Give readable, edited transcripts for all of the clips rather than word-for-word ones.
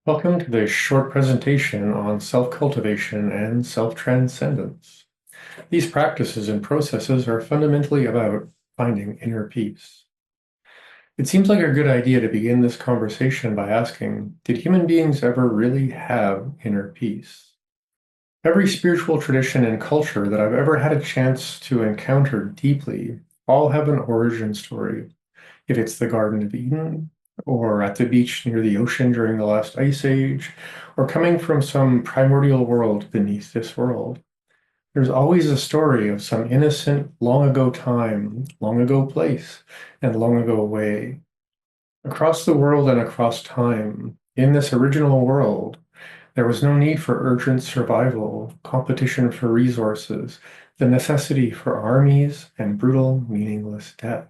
Welcome to this short presentation on self-cultivation and self-transcendence. These practices and processes are fundamentally about finding inner peace. It seems like a good idea to begin this conversation by asking, did human beings ever really have inner peace? Every spiritual tradition and culture that I've ever had a chance to encounter deeply all have an origin story. If it's the Garden of Eden, or at the beach near the ocean during the last ice age, or coming from some primordial world beneath this world, there's always a story of some innocent, long ago time, long ago place, and long ago way. Across the world and across time, in this original world, there was no need for urgent survival, competition for resources, the necessity for armies, and brutal, meaningless death.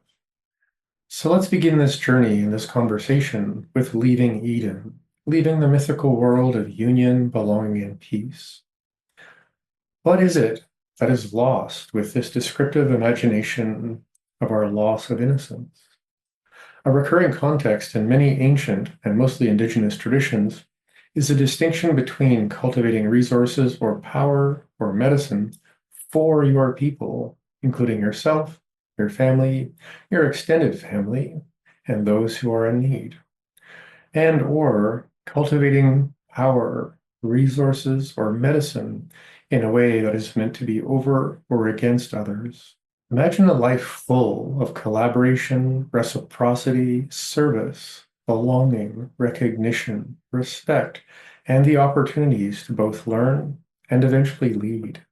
So let's begin this journey in this conversation with leaving Eden, leaving the mythical world of union, belonging, and peace. What is it that is lost with this descriptive imagination of our loss of innocence? A recurring context in many ancient and mostly indigenous traditions is the distinction between cultivating resources or power or medicine for your people, including yourself, your family, your extended family, and those who are in need, and or cultivating power, resources, or medicine in a way that is meant to be over or against others. Imagine a life full of collaboration, reciprocity, service, belonging, recognition, respect, and the opportunities to both learn and eventually lead.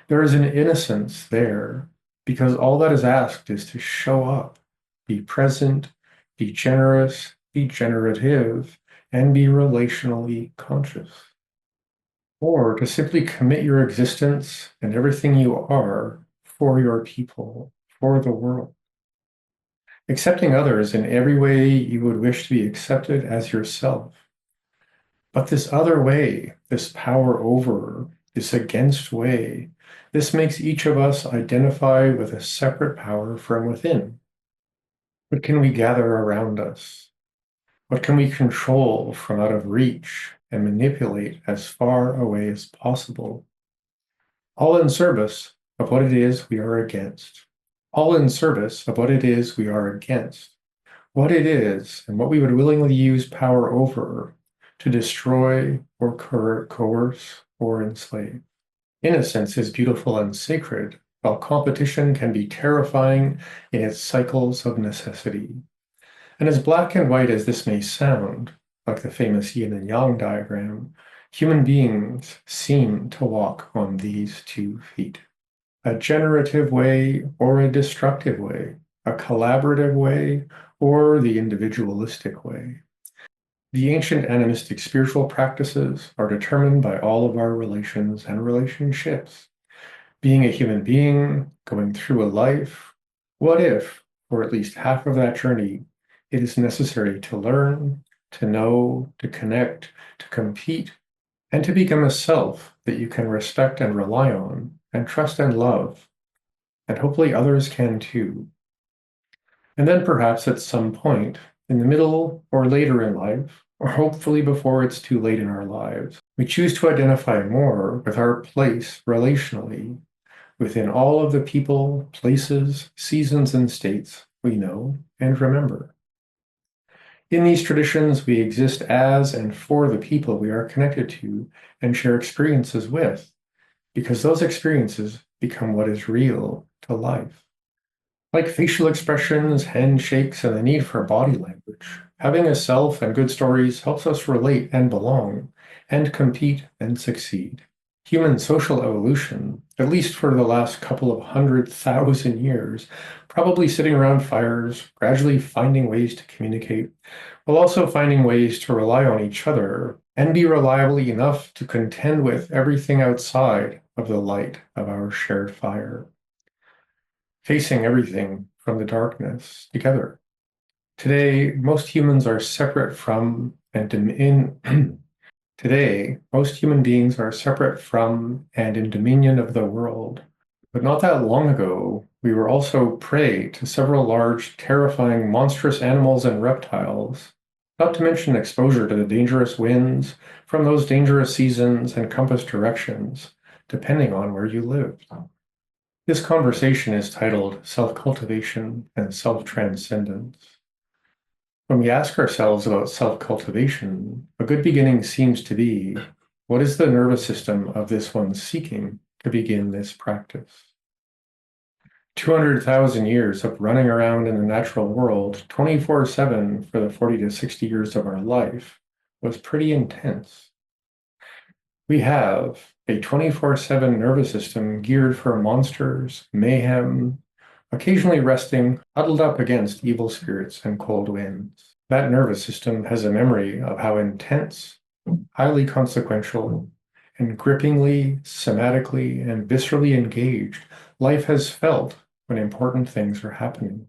There is an innocence there because all that is asked is to show up, be present, be generous, be generative, and be relationally conscious. Or to simply commit your existence and everything you are for your people, for the world. Accepting others in every way you would wish to be accepted as yourself. But this other way, this power over, this against way, this makes each of us identify with a separate power from within. What can we gather around us? What can we control from out of reach and manipulate as far away as possible? All in service of what it is we are against. All in service of what it is we are against. What it is and what we would willingly use power over to destroy or coerce or enslave. Innocence is beautiful and sacred, while competition can be terrifying in its cycles of necessity. And as black and white as this may sound, like the famous yin and yang diagram, human beings seem to walk on these 2 feet. A generative way or a destructive way, a collaborative way or the individualistic way. The ancient animistic spiritual practices are determined by all of our relations and relationships. Being a human being, going through a life, what if, for at least half of that journey, it is necessary to learn, to know, to connect, to compete, and to become a self that you can respect and rely on, and trust and love, and hopefully others can too. And then perhaps at some point, in the middle or later in life, or hopefully before it's too late in our lives, we choose to identify more with our place relationally within all of the people, places, seasons, and states we know and remember. In these traditions, we exist as and for the people we are connected to and share experiences with, because those experiences become what is real to life. Like facial expressions, handshakes, and the need for body language, having a self and good stories helps us relate and belong, and compete and succeed. Human social evolution, at least for the last couple of 100,000 years, probably sitting around fires, gradually finding ways to communicate, while also finding ways to rely on each other and be reliably enough to contend with everything outside of the light of our shared fire. Facing everything from the darkness together. Today, most humans are separate from and Today, most human beings are separate from and in dominion of the world. But not that long ago, we were also prey to several large, terrifying, monstrous animals and reptiles, not to mention exposure to the dangerous winds from those dangerous seasons and compass directions, depending on where you live. This conversation is titled Self-Cultivation and Self-Transcendence. When we ask ourselves about self-cultivation, a good beginning seems to be, what is the nervous system of this one seeking to begin this practice? 200,000 years of running around in the natural world 24/7 for the 40 to 60 years of our life was pretty intense. We have a 24/7 nervous system geared for monsters, mayhem, occasionally resting huddled up against evil spirits and cold winds. That nervous system has a memory of how intense, highly consequential, and grippingly, somatically, and viscerally engaged life has felt when important things are happening.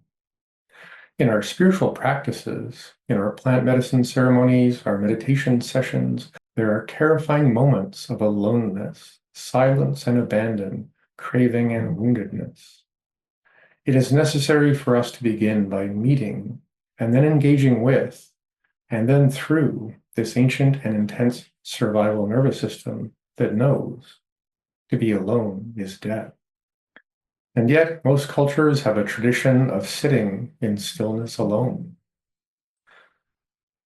In our spiritual practices, in our plant medicine ceremonies, our meditation sessions, there are terrifying moments of aloneness, silence and abandon, craving and woundedness. It is necessary for us to begin by meeting and then engaging with, and then through this ancient and intense survival nervous system that knows to be alone is death. And yet, most cultures have a tradition of sitting in stillness alone.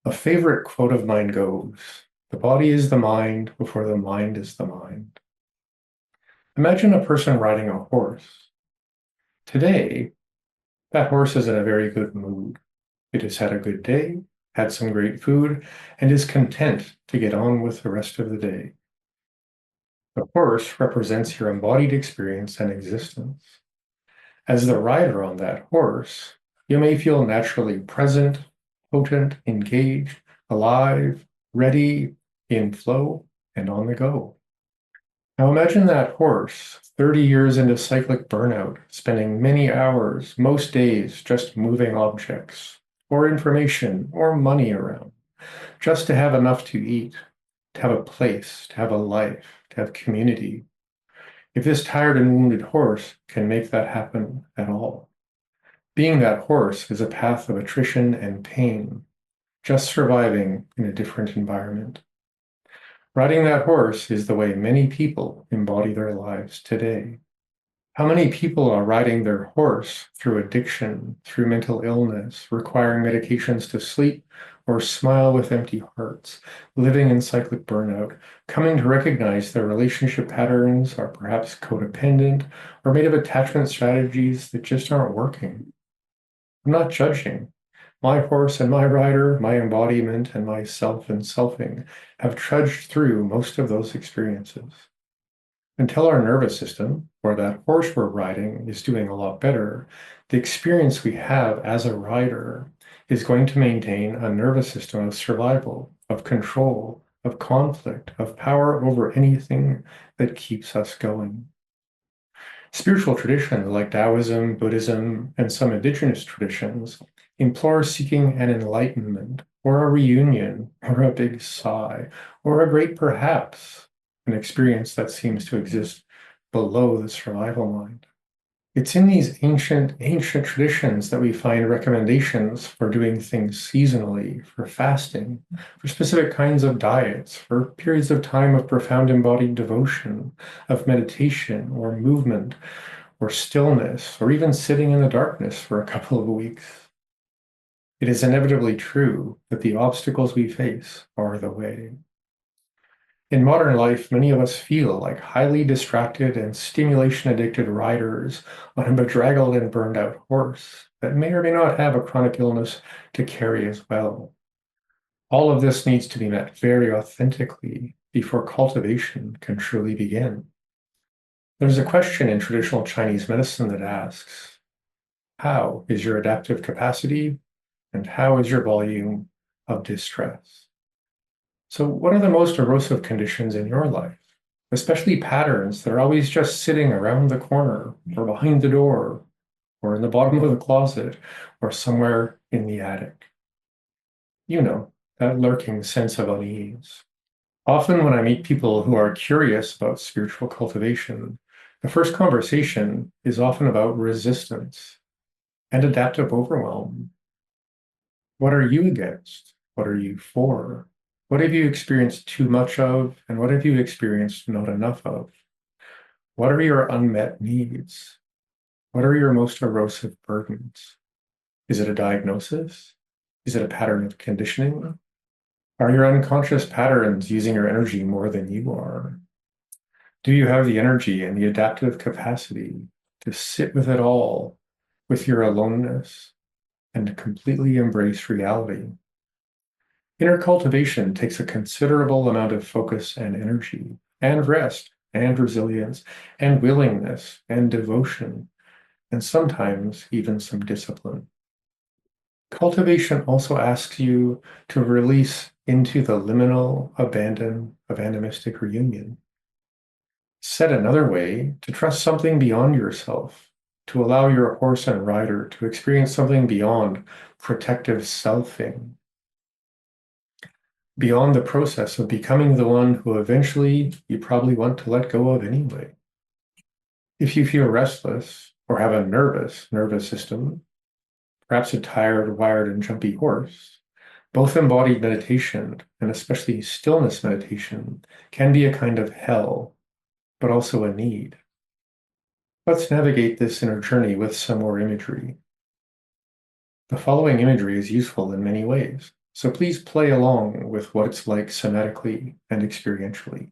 A favorite quote of mine goes, "The body is the mind before the mind is the mind." Imagine a person riding a horse. Today, that horse is in a very good mood. It has had a good day, had some great food, and is content to get on with the rest of the day. The horse represents your embodied experience and existence. As the rider on that horse, you may feel naturally present, potent, engaged, alive, ready, in flow, and on the go. Now imagine that horse, 30 years into cyclic burnout, spending many hours, most days, just moving objects, or information, or money around, just to have enough to eat, to have a place, to have a life, to have community. If this tired and wounded horse can make that happen at all. Being that horse is a path of attrition and pain, just surviving in a different environment. Riding that horse is the way many people embody their lives today. How many people are riding their horse through addiction, through mental illness, requiring medications to sleep, or smile with empty hearts, living in cyclic burnout, coming to recognize their relationship patterns are perhaps codependent or made of attachment strategies that just aren't working? I'm not judging. My horse and my rider, my embodiment and my self and selfing have trudged through most of those experiences. Until our nervous system, or that horse we're riding, is doing a lot better, the experience we have as a rider is going to maintain a nervous system of survival, of control, of conflict, of power over anything that keeps us going. Spiritual traditions like Taoism, Buddhism, and some indigenous traditions implore seeking an enlightenment, or a reunion, or a big sigh, or a great perhaps, an experience that seems to exist below the survival mind. It's in these ancient traditions that we find recommendations for doing things seasonally, for fasting, for specific kinds of diets, for periods of time of profound embodied devotion, of meditation or movement or stillness, or even sitting in the darkness for a couple of weeks. It is inevitably true that the obstacles we face are the way. In modern life, many of us feel like highly distracted and stimulation-addicted riders on a bedraggled and burned out horse that may or may not have a chronic illness to carry as well. All of this needs to be met very authentically before cultivation can truly begin. There's a question in traditional Chinese medicine that asks, how is your adaptive capacity and how is your volume of distress? So what are the most erosive conditions in your life, especially patterns that are always just sitting around the corner or behind the door or in the bottom of the closet or somewhere in the attic? You know, that lurking sense of unease. Often when I meet people who are curious about spiritual cultivation, the first conversation is often about resistance and adaptive overwhelm. What are you against? What are you for? What have you experienced too much of, and what have you experienced not enough of? What are your unmet needs? What are your most erosive burdens? Is it a diagnosis? Is it a pattern of conditioning? Are your unconscious patterns using your energy more than you are? Do you have the energy and the adaptive capacity to sit with it all, with your aloneness, and to completely embrace reality? Inner cultivation takes a considerable amount of focus and energy, and rest, and resilience, and willingness, and devotion, and sometimes even some discipline. Cultivation also asks you to release into the liminal abandon of animistic reunion. Said another way, to trust something beyond yourself, to allow your horse and rider to experience something beyond protective selfing, beyond the process of becoming the one who eventually you probably want to let go of anyway. If you feel restless or have a nervous system, perhaps a tired, wired, and jumpy horse, both embodied meditation and especially stillness meditation can be a kind of hell, but also a need. Let's navigate this inner journey with some more imagery. The following imagery is useful in many ways, so please play along with what it's like somatically and experientially.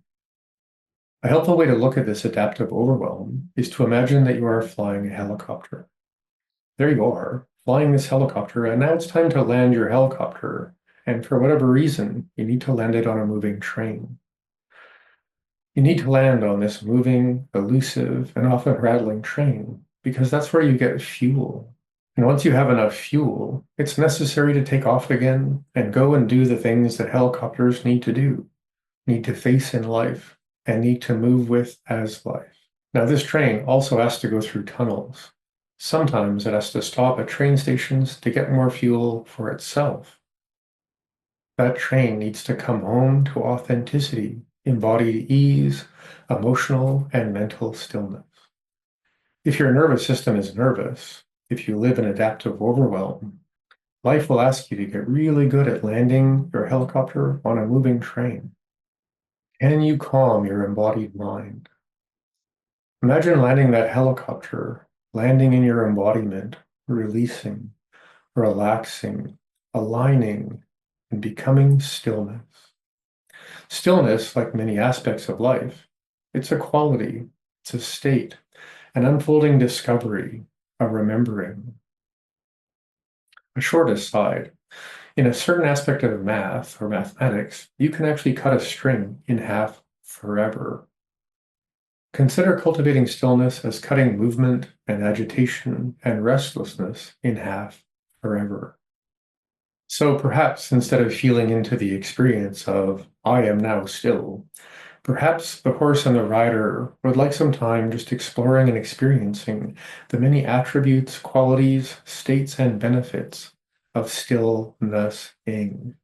A helpful way to look at this adaptive overwhelm is to imagine that you are flying a helicopter. There you are, flying this helicopter, and now it's time to land your helicopter, and for whatever reason, you need to land it on a moving train. You need to land on this moving, elusive, and often rattling train, because that's where you get fuel. And once you have enough fuel, it's necessary to take off again and go and do the things that helicopters need to do, need to face in life, and need to move with as life. Now, this train also has to go through tunnels. Sometimes it has to stop at train stations to get more fuel for itself. That train needs to come home to authenticity, embodied ease, emotional and mental stillness. If your nervous system is nervous, if you live in adaptive overwhelm, life will ask you to get really good at landing your helicopter on a moving train. Can you calm your embodied mind? Imagine landing that helicopter, landing in your embodiment, releasing, relaxing, aligning, and becoming stillness. Stillness, like many aspects of life, it's a quality, it's a state, an unfolding discovery, a remembering. A short aside, in a certain aspect of math or mathematics, you can actually cut a string in half forever. Consider cultivating stillness as cutting movement and agitation and restlessness in half forever. So perhaps instead of feeling into the experience of, I am now still, perhaps the horse and the rider would like some time just exploring and experiencing the many attributes, qualities, states, and benefits of stillness-ing.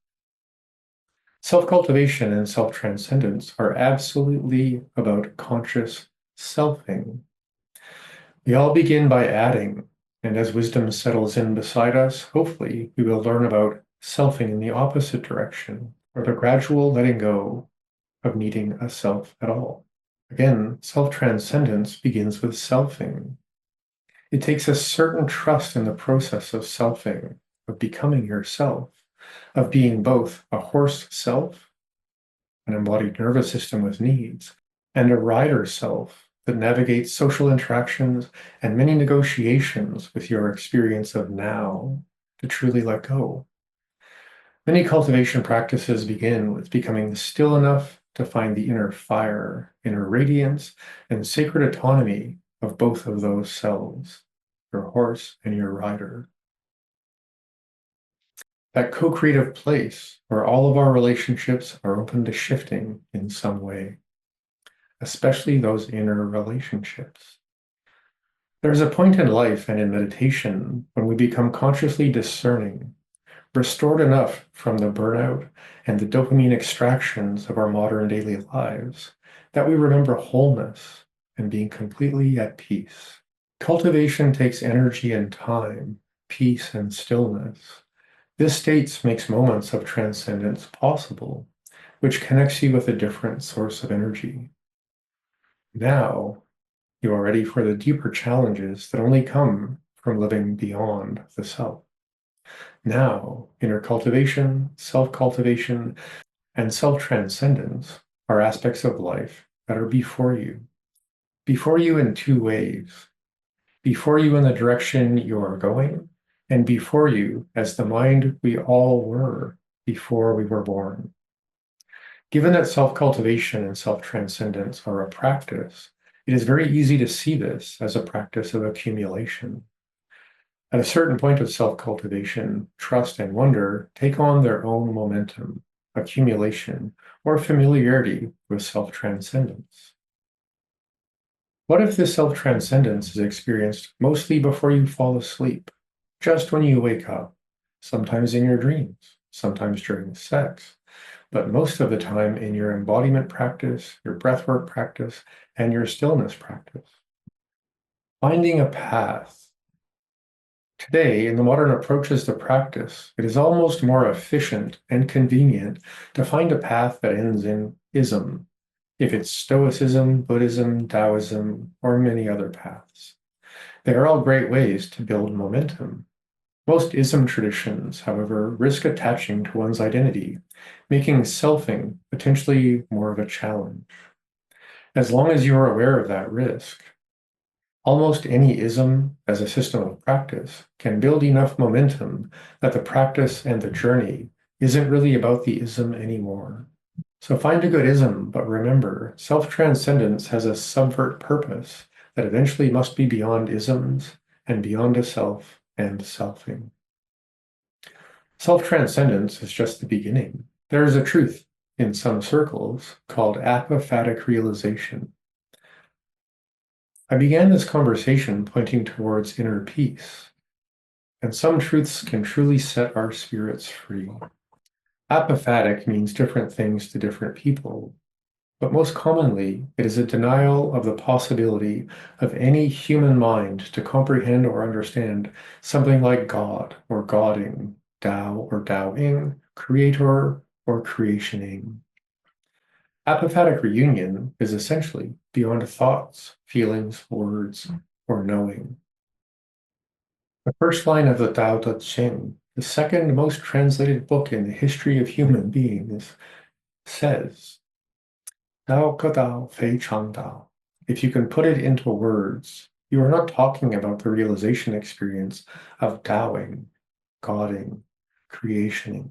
Self-cultivation and self-transcendence are absolutely about conscious selfing. We all begin by adding, and as wisdom settles in beside us, hopefully we will learn about selfing in the opposite direction, or the gradual letting go of needing a self at all. Again, self-transcendence begins with selfing. It takes a certain trust in the process of selfing, of becoming yourself, of being both a horse self, an embodied nervous system with needs, and a rider self that navigates social interactions and many negotiations with your experience of now to truly let go. Many cultivation practices begin with becoming still enough to find the inner fire, inner radiance, and sacred autonomy of both of those selves, your horse and your rider. That co-creative place where all of our relationships are open to shifting in some way, especially those inner relationships. There's a point in life and in meditation when we become consciously discerning, restored enough from the burnout and the dopamine extractions of our modern daily lives that we remember wholeness and being completely at peace. Cultivation takes energy and time, peace and stillness. This state makes moments of transcendence possible, which connects you with a different source of energy. Now, you are ready for the deeper challenges that only come from living beyond the self. Now, inner cultivation, self-cultivation, and self-transcendence are aspects of life that are before you. Before you in two ways. Before you in the direction you are going, and before you as the mind we all were before we were born. Given that self-cultivation and self-transcendence are a practice, it is very easy to see this as a practice of accumulation. At a certain point of self-cultivation, trust and wonder take on their own momentum, accumulation, or familiarity with self-transcendence. What if this self-transcendence is experienced mostly before you fall asleep, just when you wake up, sometimes in your dreams, sometimes during sex, but most of the time in your embodiment practice, your breathwork practice, and your stillness practice? Finding a path. Today, in the modern approaches to practice, it is almost more efficient and convenient to find a path that ends in ism, if it's Stoicism, Buddhism, Taoism, or many other paths. They are all great ways to build momentum. Most ism traditions, however, risk attaching to one's identity, making selfing potentially more of a challenge. As long as you are aware of that risk, almost any ism as a system of practice can build enough momentum that the practice and the journey isn't really about the ism anymore. So find a good ism, but remember, self-transcendence has a subvert purpose that eventually must be beyond isms and beyond a self and selfing. Self-transcendence is just the beginning. There is a truth in some circles called apophatic realization. I began this conversation pointing towards inner peace, and some truths can truly set our spirits free. Apophatic means different things to different people, but most commonly, it is a denial of the possibility of any human mind to comprehend or understand something like God or Godding, Tao or Taoing, Creator or Creationing. Apophatic reunion is essentially beyond thoughts, feelings, words, or knowing. The first line of the Tao Te Ching, the second most translated book in the history of human beings, says, Dao ke Dao, Fei Chang Dao. If you can put it into words, you are not talking about the realization experience of Taoing, Godding, creationing.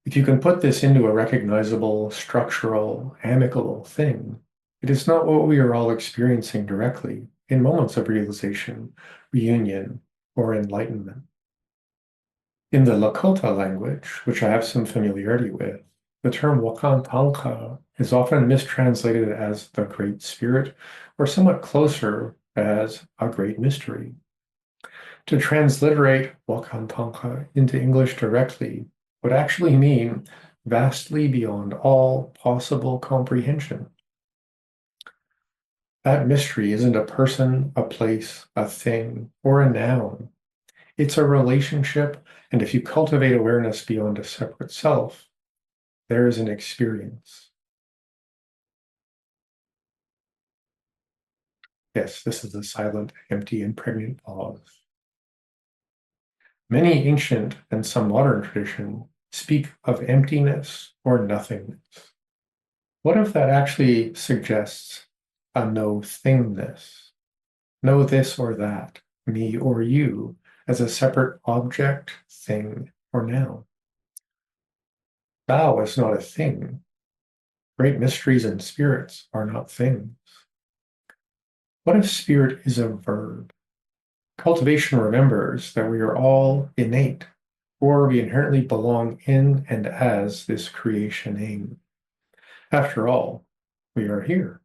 If you can put this into a recognizable, structural, amicable thing, it is not what we are all experiencing directly in moments of realization, reunion, or enlightenment. In the Lakota language, which I have some familiarity with, the term Wakantanka is often mistranslated as the Great Spirit, or somewhat closer as a Great Mystery. To transliterate Wakantanka into English directly would actually mean vastly beyond all possible comprehension. That mystery isn't a person, a place, a thing, or a noun. It's a relationship, and if you cultivate awareness beyond a separate self, there is an experience. Yes, this is a silent, empty, and pregnant pause. Many ancient and some modern tradition speak of emptiness or nothingness. What if that actually suggests a no thingness? No this or that, me or you, as a separate object, thing, or noun. Tao is not a thing. Great mysteries and spirits are not things. What if spirit is a verb? Cultivation remembers that we are all innate, or we inherently belong in and as this creation aim. After all, we are here.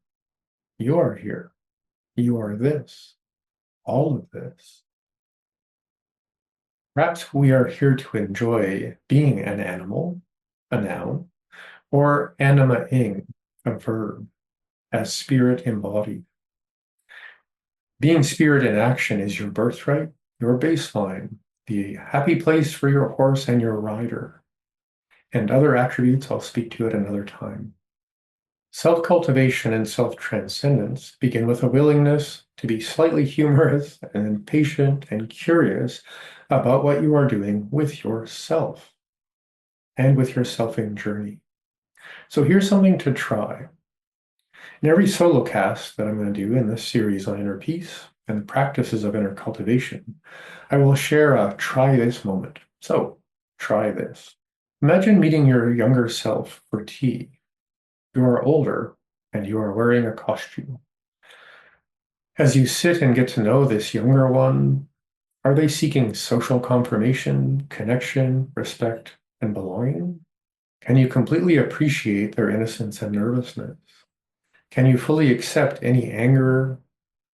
You are here. You are this. All of this. Perhaps we are here to enjoy being an animal, a noun, or anima-ing, a verb, as spirit embodied. Being spirit in action is your birthright, your baseline, the happy place for your horse and your rider, and other attributes I'll speak to at another time. Self-cultivation and self-transcendence begin with a willingness to be slightly humorous and patient and curious about what you are doing with yourself and with your selfing journey. So here's something to try. In every solo cast that I'm going to do in this series on inner peace and the practices of inner cultivation, I will share a try this moment. So try this. Imagine meeting your younger self for tea. You are older and you are wearing a costume. As you sit and get to know this younger one, are they seeking social confirmation, connection, respect, and belonging? Can you completely appreciate their innocence and nervousness? Can you fully accept any anger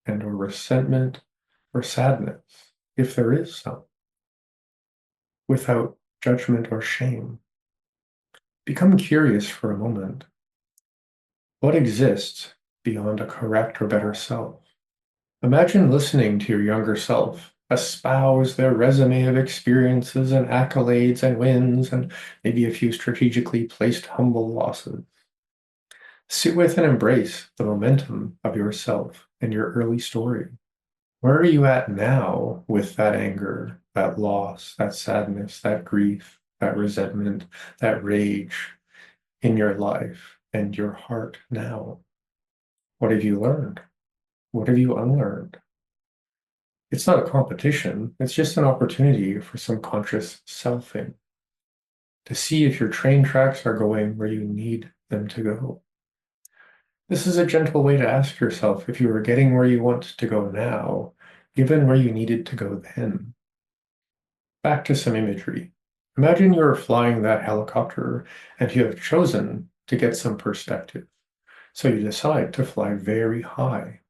and or resentment or sadness, if there is some, without judgment or shame? Become curious for a moment. What exists beyond a correct or better self? Imagine listening to your younger self espouse their resume of experiences and accolades and wins and maybe a few strategically placed humble losses. Sit with and embrace the momentum of yourself and your early story. Where are you at now with that anger, that loss, that sadness, that grief, that resentment, that rage in your life and your heart now? What have you learned? What have you unlearned? It's not a competition, it's just an opportunity for some conscious selfing to see if your train tracks are going where you need them to go. This is a gentle way to ask yourself if you are getting where you want to go now, given where you needed to go then. Back to some imagery. Imagine you are flying that helicopter and you have chosen to get some perspective. So you decide to fly very high.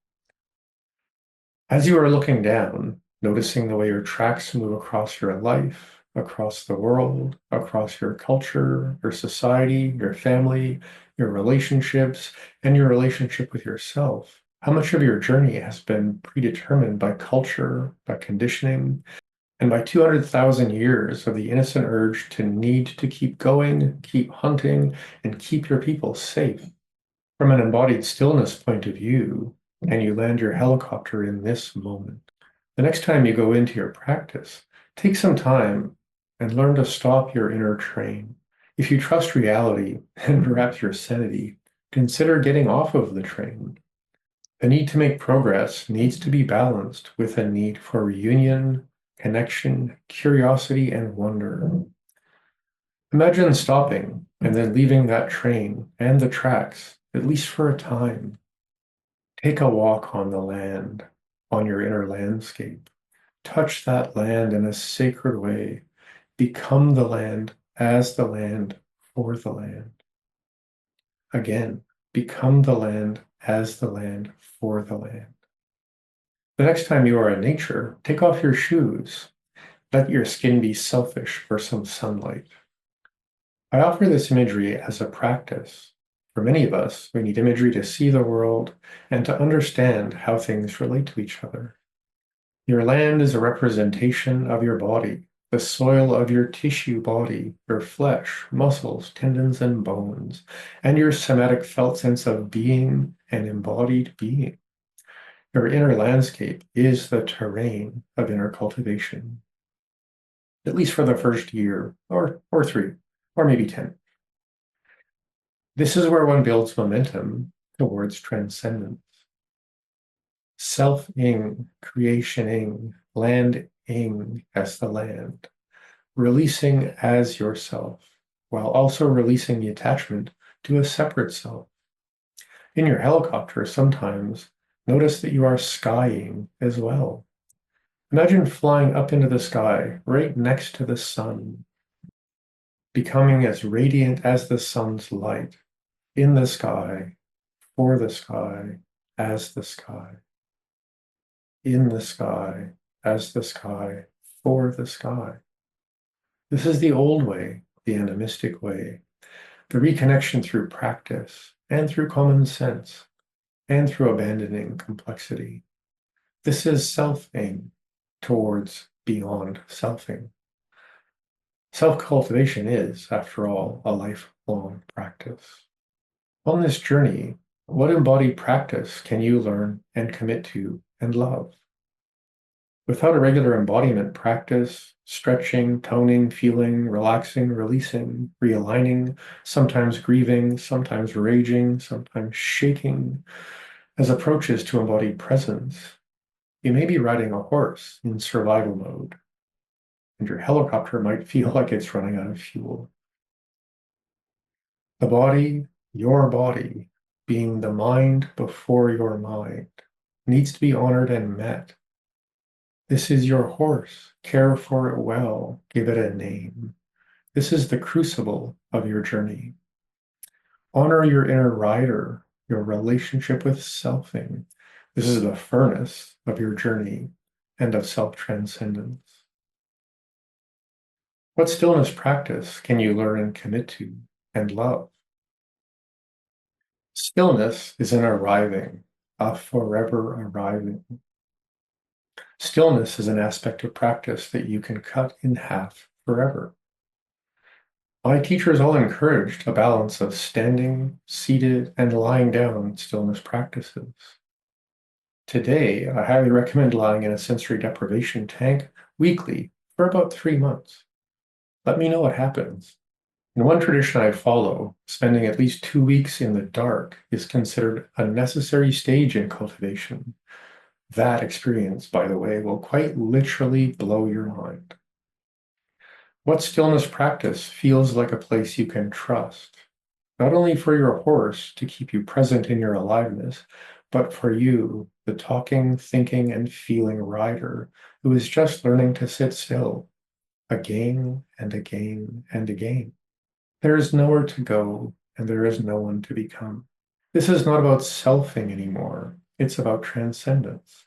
As you are looking down, noticing the way your tracks move across your life, across the world, across your culture, your society, your family, your relationships, and your relationship with yourself, how much of your journey has been predetermined by culture, by conditioning, and by 200,000 years of the innocent urge to need to keep going, keep hunting, and keep your people safe? From an embodied stillness point of view, and you land your helicopter in this moment. The next time you go into your practice, take some time and learn to stop your inner train. If you trust reality and perhaps your sanity, consider getting off of the train. The need to make progress needs to be balanced with a need for reunion, connection, curiosity, and wonder. Imagine stopping and then leaving that train and the tracks, at least for a time. Take a walk on the land, on your inner landscape. Touch that land in a sacred way. Become the land as the land for the land. Again, become the land as the land for the land. The next time you are in nature, take off your shoes. Let your skin be selfish for some sunlight. I offer this imagery as a practice. For many of us, we need imagery to see the world and to understand how things relate to each other. Your land is a representation of your body, the soil of your tissue body, your flesh, muscles, tendons, and bones, and your somatic felt sense of being and embodied being. Your inner landscape is the terrain of inner cultivation, at least for the first year, or 3, or maybe 10. This is where one builds momentum towards transcendence. Self-ing, creation-ing, land-ing as the land, releasing as yourself, while also releasing the attachment to a separate self. In your helicopter, sometimes notice that you are skying as well. Imagine flying up into the sky, right next to the sun, becoming as radiant as the sun's light, in the sky, for the sky, as the sky. In the sky, as the sky, for the sky. This is the old way, the animistic way, the reconnection through practice and through common sense and through abandoning complexity. This is self-ing towards beyond selfing. Self-cultivation is, after all, a lifelong practice. On this journey, what embodied practice can you learn and commit to and love? Without a regular embodiment practice, stretching, toning, feeling, relaxing, releasing, realigning, sometimes grieving, sometimes raging, sometimes shaking, as approaches to embodied presence, you may be riding a horse in survival mode, and your helicopter might feel like it's running out of fuel. The body, your body, being the mind before your mind, needs to be honored and met. This is your horse. Care for it well. Give it a name. This is the crucible of your journey. Honor your inner rider, your relationship with selfing. This is the furnace of your journey and of self-transcendence. What stillness practice can you learn and commit to and love? Stillness is an arriving, a forever arriving. Stillness is an aspect of practice that you can cut in half forever. My teachers all encouraged a balance of standing, seated, and lying down stillness practices. Today, I highly recommend lying in a sensory deprivation tank weekly for about 3 months. Let me know what happens. In one tradition I follow, spending at least 2 weeks in the dark is considered a necessary stage in cultivation. That experience, by the way, will quite literally blow your mind. What stillness practice feels like a place you can trust, not only for your horse to keep you present in your aliveness, but for you, the talking, thinking, and feeling rider who is just learning to sit still again and again and again. There is nowhere to go, and there is no one to become. This is not about selfing anymore. It's about transcendence.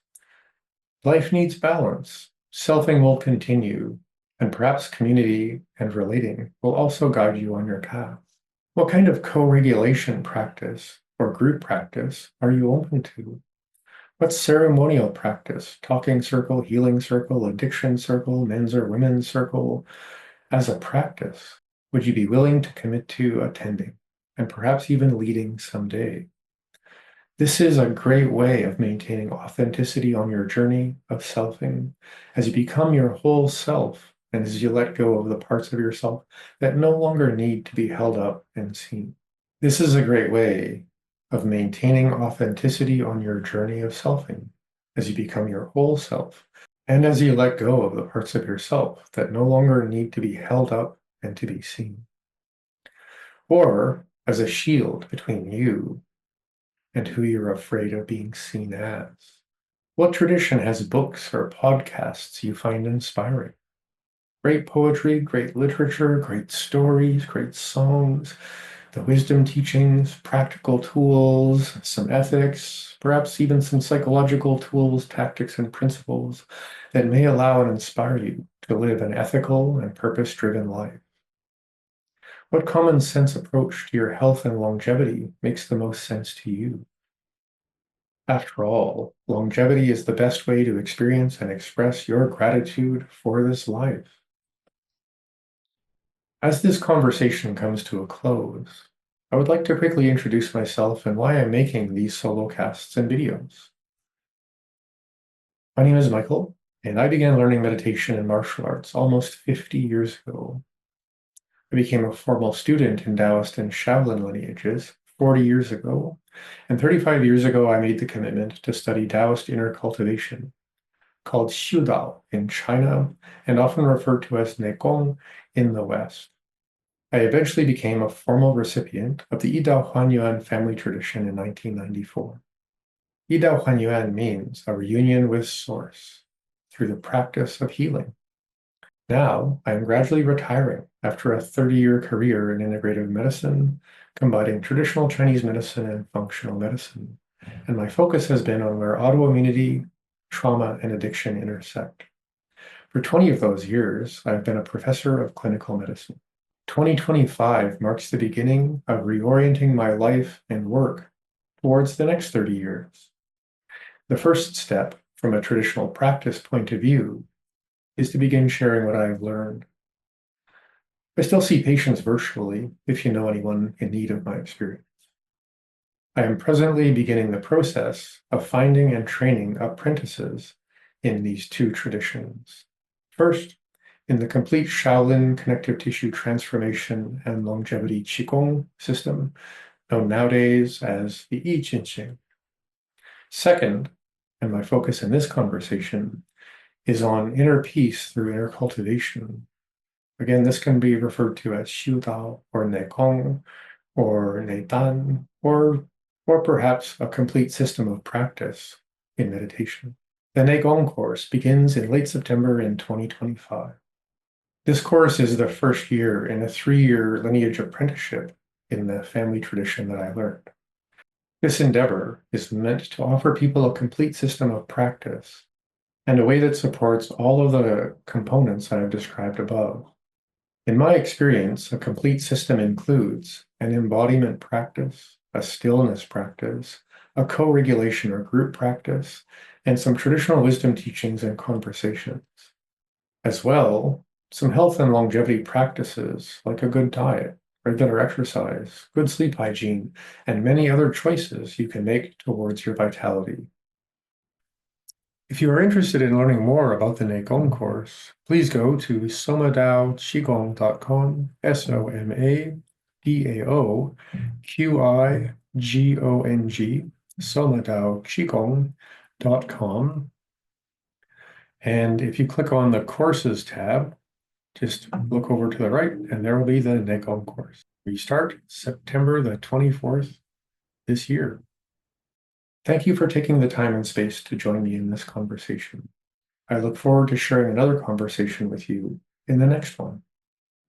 Life needs balance. Selfing will continue, and perhaps community and relating will also guide you on your path. What kind of co-regulation practice or group practice are you open to? What ceremonial practice, talking circle, healing circle, addiction circle, men's or women's circle, as a practice, would you be willing to commit to attending and perhaps even leading someday? This is a great way of maintaining authenticity on your journey of selfing as you become your whole self and as you let go of the parts of yourself that no longer need to be held up and seen. This is a great way of maintaining authenticity on your journey of selfing as you become your whole self and as you let go of the parts of yourself that no longer need to be held up and to be seen. Or as a shield between you and who you're afraid of being seen as. What tradition has books or podcasts you find inspiring? Great poetry, great literature, great stories, great songs, the wisdom teachings, practical tools, some ethics, perhaps even some psychological tools, tactics, and principles that may allow and inspire you to live an ethical and purpose-driven life. What common sense approach to your health and longevity makes the most sense to you? After all, longevity is the best way to experience and express your gratitude for this life. As this conversation comes to a close, I would like to quickly introduce myself and why I'm making these solo casts and videos. My name is Michael, and I began learning meditation and martial arts almost 50 years ago. I became a formal student in Taoist and Shaolin lineages 40 years ago, and 35 years ago I made the commitment to study Taoist inner cultivation, called Xiudao in China and often referred to as neigong in the West. I eventually became a formal recipient of the Yidao Huanyuan family tradition in 1994. Yidao Huanyuan means a reunion with Source through the practice of healing. Now, I am gradually retiring after a 30-year career in integrative medicine, combining traditional Chinese medicine and functional medicine, and my focus has been on where autoimmunity, trauma, and addiction intersect. For 20 of those years, I've been a professor of clinical medicine. 2025 marks the beginning of reorienting my life and work towards the next 30 years. The first step, from a traditional practice point of view, is to begin sharing what I have learned. I still see patients virtually if you know anyone in need of my experience. I am presently beginning the process of finding and training apprentices in these two traditions. First, in the complete Shaolin connective tissue transformation and longevity qigong system, known nowadays as the I Ching. Second, and my focus in this conversation, is on inner peace through inner cultivation. Again, this can be referred to as Xiu Dao or neigong or neidan or perhaps a complete system of practice in meditation. The neigong course begins in late September in 2025. This course is the first year in a 3-year lineage apprenticeship in the family tradition that I learned. This endeavor is meant to offer people a complete system of practice and a way that supports all of the components I have described above. In my experience, a complete system includes an embodiment practice, a stillness practice, a co-regulation or group practice, and some traditional wisdom teachings and conversations. As well, some health and longevity practices like a good diet, regular exercise, good sleep hygiene, and many other choices you can make towards your vitality. If you are interested in learning more about the Neigong course, please go to somadaoqigong.com, SOMADAOQIGONG, somadaoqigong.com. And if you click on the courses tab, just look over to the right and there will be the Neigong course. We start September the 24th this year. Thank you for taking the time and space to join me in this conversation. I look forward to sharing another conversation with you in the next one.